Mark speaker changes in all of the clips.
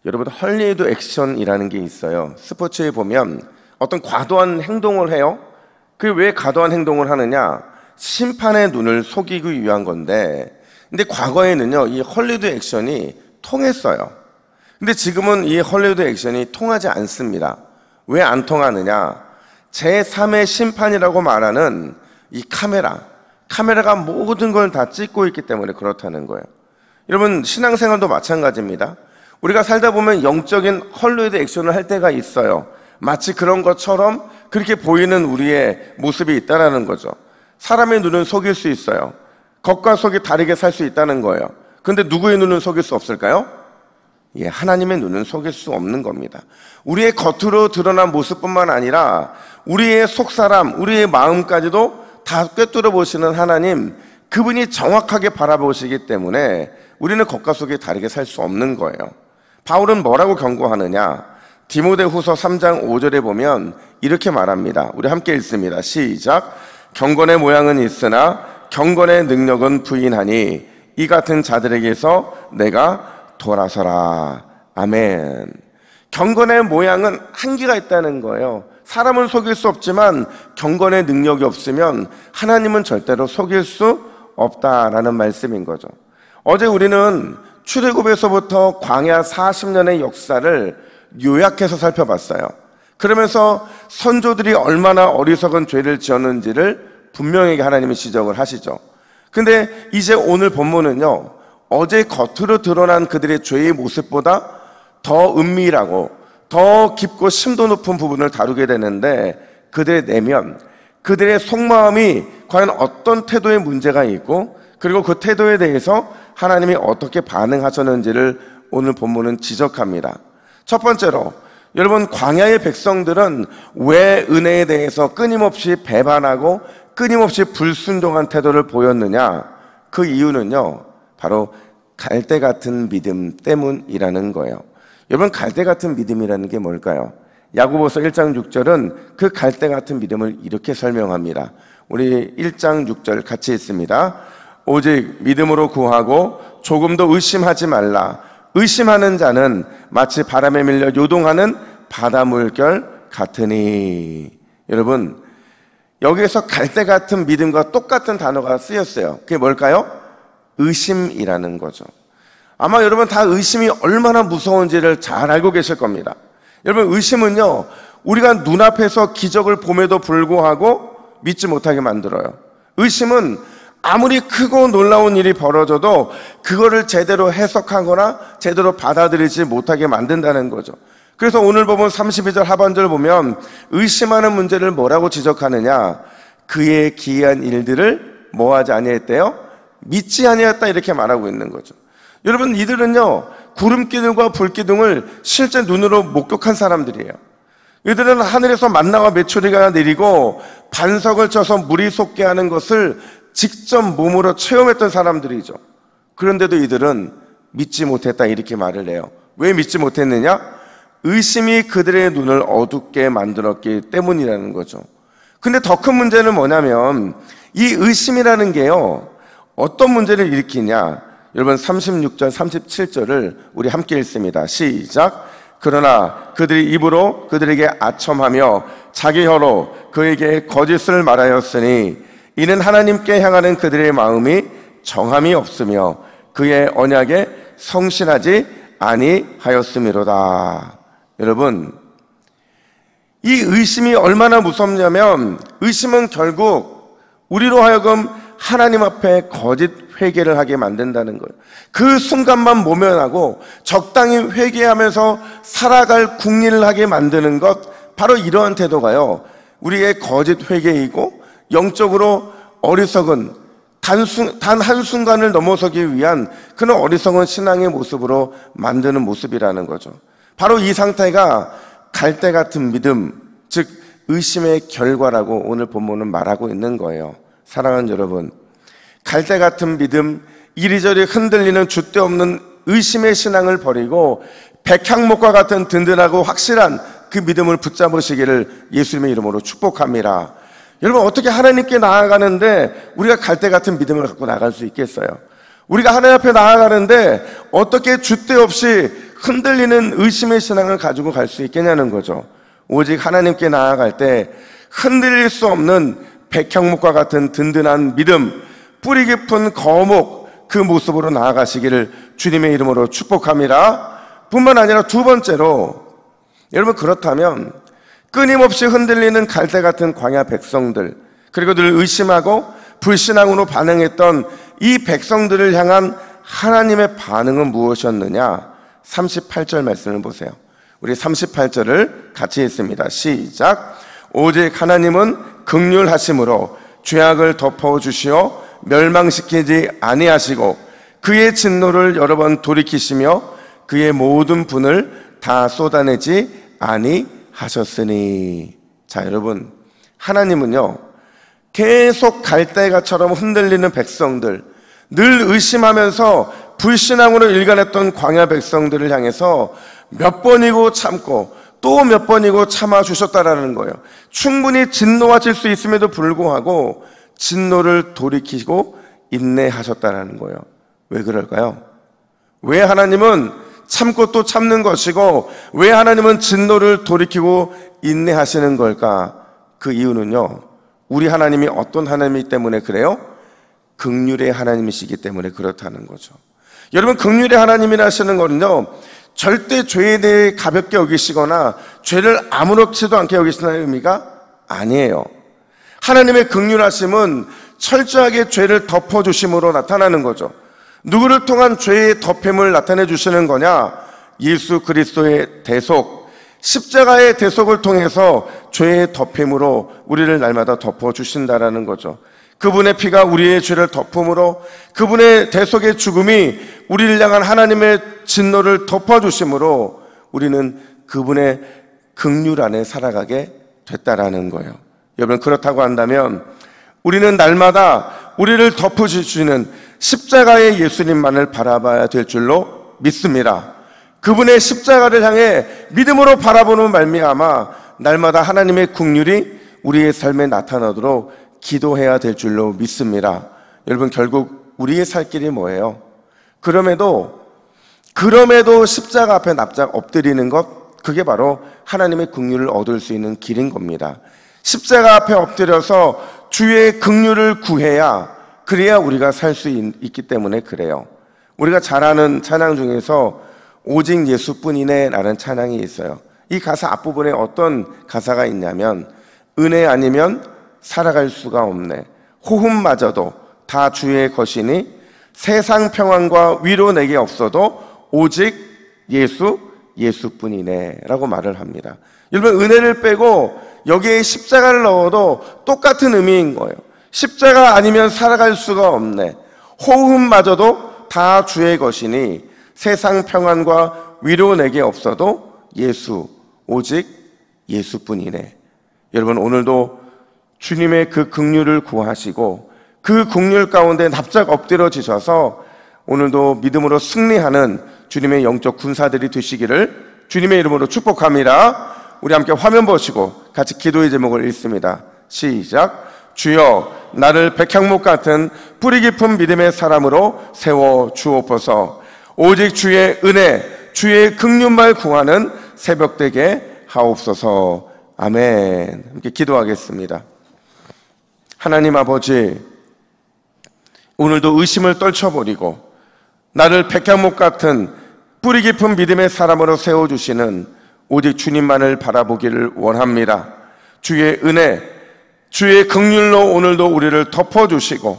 Speaker 1: 여러분, 헐리우드 액션이라는 게 있어요. 스포츠에 보면 어떤 과도한 행동을 해요. 그게 왜 과도한 행동을 하느냐? 심판의 눈을 속이기 위한 건데, 근데 과거에는요, 이 헐리우드 액션이 통했어요. 근데 지금은 이 헐리우드 액션이 통하지 않습니다. 왜 안 통하느냐? 제3의 심판이라고 말하는 이 카메라가 모든 걸 다 찍고 있기 때문에 그렇다는 거예요. 여러분, 신앙생활도 마찬가지입니다. 우리가 살다 보면 영적인 헐리우드 액션을 할 때가 있어요. 마치 그런 것처럼 그렇게 보이는 우리의 모습이 있다는 거죠. 사람의 눈은 속일 수 있어요. 겉과 속이 다르게 살 수 있다는 거예요. 근데 누구의 눈은 속일 수 없을까요? 하나님의 눈은 속일 수 없는 겁니다. 우리의 겉으로 드러난 모습뿐만 아니라 우리의 속사람, 우리의 마음까지도 다 꿰뚫어 보시는 하나님, 그분이 정확하게 바라보시기 때문에 우리는 겉과 속이 다르게 살 수 없는 거예요. 바울은 뭐라고 경고하느냐? 디모데후서 3장 5절에 보면 이렇게 말합니다. 우리 함께 읽습니다. 시작. 경건의 모양은 있으나 경건의 능력은 부인하니 이 같은 자들에게서 내가 돌아서라. 아멘. 경건의 모양은 한계가 있다는 거예요. 사람은 속일 수 없지만 경건의 능력이 없으면 하나님은 절대로 속일 수 없다라는 말씀인 거죠. 어제 우리는 출애굽에서부터 광야 40년의 역사를 요약해서 살펴봤어요. 그러면서 선조들이 얼마나 어리석은 죄를 지었는지를 분명하게 하나님이 지적을 하시죠. 근데 이제 오늘 본문은요, 어제 겉으로 드러난 그들의 죄의 모습보다 더 은밀하고 더 깊고 심도 높은 부분을 다루게 되는데, 그들의 내면, 그들의 속마음이 과연 어떤 태도에 문제가 있고, 그리고 그 태도에 대해서 하나님이 어떻게 반응하셨는지를 오늘 본문은 지적합니다. 첫 번째로, 여러분, 광야의 백성들은 왜 은혜에 대해서 끊임없이 배반하고 끊임없이 불순종한 태도를 보였느냐? 그 이유는요, 바로 갈대 같은 믿음 때문이라는 거예요. 여러분, 갈대 같은 믿음이라는 게 뭘까요? 야고보서 1장 6절은 그 갈대 같은 믿음을 이렇게 설명합니다. 우리 1장 6절 같이 읽습니다. 오직 믿음으로 구하고 조금도 의심하지 말라. 의심하는 자는 마치 바람에 밀려 요동하는 바다 물결 같으니. 여러분, 여기에서 갈대 같은 믿음과 똑같은 단어가 쓰였어요. 그게 뭘까요? 의심이라는 거죠. 아마 여러분 다 의심이 얼마나 무서운지를 잘 알고 계실 겁니다. 여러분, 의심은요, 우리가 눈앞에서 기적을 봄에도 불구하고 믿지 못하게 만들어요. 의심은 아무리 크고 놀라운 일이 벌어져도 그거를 제대로 해석하거나 제대로 받아들이지 못하게 만든다는 거죠. 그래서 오늘 보면 32절 하반절 보면 의심하는 문제를 뭐라고 지적하느냐? 그의 기이한 일들을 뭐하지 아니했대요? 믿지 아니했다, 이렇게 말하고 있는 거죠. 여러분, 이들은요, 구름기둥과 불기둥을 실제 눈으로 목격한 사람들이에요. 이들은 하늘에서 만나와 메추리가 내리고 반석을 쳐서 물이 솟게 하는 것을 직접 몸으로 체험했던 사람들이죠. 그런데도 이들은 믿지 못했다, 이렇게 말을 해요. 왜 믿지 못했느냐? 의심이 그들의 눈을 어둡게 만들었기 때문이라는 거죠. 근데 더 큰 문제는 뭐냐면 이 의심이라는 게요, 어떤 문제를 일으키냐? 여러분, 36절 37절을 우리 함께 읽습니다. 시작. 그러나 그들이 입으로 그들에게 아첨하며 자기 혀로 그에게 거짓을 말하였으니 이는 하나님께 향하는 그들의 마음이 정함이 없으며 그의 언약에 성실하지 아니하였음이로다. 여러분, 이 의심이 얼마나 무섭냐면 의심은 결국 우리로 하여금 하나님 앞에 거짓 회개를 하게 만든다는 거예요. 그 순간만 모면하고 적당히 회개하면서 살아갈 궁리를 하게 만드는 것, 바로 이러한 태도가요, 우리의 거짓 회개이고 영적으로 어리석은 단 한순간을 넘어서기 위한 그런 어리석은 신앙의 모습으로 만드는 모습이라는 거죠. 바로 이 상태가 갈대 같은 믿음, 즉 의심의 결과라고 오늘 본문은 말하고 있는 거예요. 사랑하는 여러분, 갈대 같은 믿음, 이리저리 흔들리는 줏대 없는 의심의 신앙을 버리고 백향목과 같은 든든하고 확실한 그 믿음을 붙잡으시기를 예수님의 이름으로 축복합니다. 여러분, 어떻게 하나님께 나아가는데 우리가 갈대 같은 믿음을 갖고 나갈 수 있겠어요? 우리가 하나님 앞에 나아가는데 어떻게 줏대 없이 흔들리는 의심의 신앙을 가지고 갈 수 있겠냐는 거죠. 오직 하나님께 나아갈 때 흔들릴 수 없는 백향목과 같은 든든한 믿음, 뿌리 깊은 거목, 그 모습으로 나아가시기를 주님의 이름으로 축복합니다. 뿐만 아니라 두 번째로, 여러분 그렇다면 끊임없이 흔들리는 갈대 같은 광야 백성들, 그리고 늘 의심하고 불신앙으로 반응했던 이 백성들을 향한 하나님의 반응은 무엇이었느냐? 38절 말씀을 보세요. 우리 38절을 같이 읽습니다. 시작. 오직 하나님은 긍휼하심으로 죄악을 덮어주시어 멸망시키지 아니하시고 그의 진노를 여러 번 돌이키시며 그의 모든 분을 다 쏟아내지 아니하셨으니. 자, 여러분, 하나님은요 계속 갈대가처럼 흔들리는 백성들, 늘 의심하면서 불신앙으로 일관했던 광야 백성들을 향해서 몇 번이고 참고 또 몇 번이고 참아주셨다라는 거예요. 충분히 진노하실 수 있음에도 불구하고 진노를 돌이키고 인내하셨다라는 거예요. 왜 그럴까요? 왜 하나님은 참고 또 참는 것이고 왜 하나님은 진노를 돌이키고 인내하시는 걸까? 그 이유는요, 우리 하나님이 어떤 하나님이기 때문에 그래요? 긍휼의 하나님이시기 때문에 그렇다는 거죠. 여러분, 긍휼의 하나님이라 하시는 거는요, 절대 죄에 대해 가볍게 여기시거나 죄를 아무렇지도 않게 여기시는 의미가 아니에요. 하나님의 긍휼하심은 철저하게 죄를 덮어주심으로 나타나는 거죠. 누구를 통한 죄의 덮임을 나타내 주시는 거냐? 예수 그리스도의 대속, 십자가의 대속을 통해서 죄의 덮임으로 우리를 날마다 덮어주신다라는 거죠. 그분의 피가 우리의 죄를 덮음으로, 그분의 대속의 죽음이 우리를 향한 하나님의 진노를 덮어주심으로 우리는 그분의 긍휼 안에 살아가게 됐다라는 거예요. 여러분, 그렇다고 한다면 우리는 날마다 우리를 덮어주시는 십자가의 예수님만을 바라봐야 될 줄로 믿습니다. 그분의 십자가를 향해 믿음으로 바라보는 말미암아 날마다 하나님의 긍휼이 우리의 삶에 나타나도록 기도해야 될 줄로 믿습니다. 여러분, 결국 우리의 살 길이 뭐예요? 그럼에도 십자가 앞에 납작 엎드리는 것, 그게 바로 하나님의 긍휼을 얻을 수 있는 길인 겁니다. 십자가 앞에 엎드려서 주의 긍휼을 구해야, 그래야 우리가 살 수 있기 때문에 그래요. 우리가 잘 아는 찬양 중에서 오직 예수뿐이네 라는 찬양이 있어요. 이 가사 앞부분에 어떤 가사가 있냐면, 은혜 아니면 살아갈 수가 없네, 호흡마저도 다 주의 것이니 세상 평안과 위로 내게 없어도 오직 예수뿐이네 라고 말을 합니다. 여러분, 은혜를 빼고 여기에 십자가를 넣어도 똑같은 의미인 거예요. 십자가 아니면 살아갈 수가 없네, 호흡마저도 다 주의 것이니 세상 평안과 위로 내게 없어도 오직 예수뿐이네. 여러분, 오늘도 주님의 그 긍휼을 구하시고 그 긍휼 가운데 납작 엎드려지셔서 오늘도 믿음으로 승리하는 주님의 영적 군사들이 되시기를 주님의 이름으로 축복합니다. 우리 함께 화면 보시고 같이 기도의 제목을 읽습니다. 시작. 주여, 나를 백향목 같은 뿌리 깊은 믿음의 사람으로 세워 주옵소서. 오직 주의 은혜, 주의 긍휼만 구하는 새벽 되게 하옵소서. 아멘. 함께 기도하겠습니다. 하나님 아버지, 오늘도 의심을 떨쳐버리고 나를 백향목 같은 뿌리 깊은 믿음의 사람으로 세워주시는 오직 주님만을 바라보기를 원합니다. 주의 은혜, 주의 긍휼로 오늘도 우리를 덮어주시고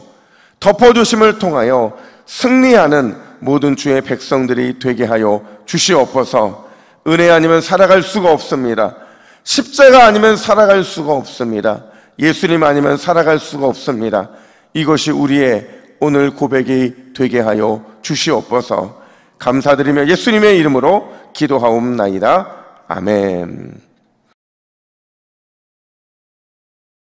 Speaker 1: 덮어주심을 통하여 승리하는 모든 주의 백성들이 되게 하여 주시옵소서. 은혜 아니면 살아갈 수가 없습니다. 십자가 아니면 살아갈 수가 없습니다. 예수님 아니면 살아갈 수가 없습니다. 이것이 우리의 오늘 고백이 되게 하여 주시옵소서. 감사드리며 예수님의 이름으로 기도하옵나이다. 아멘.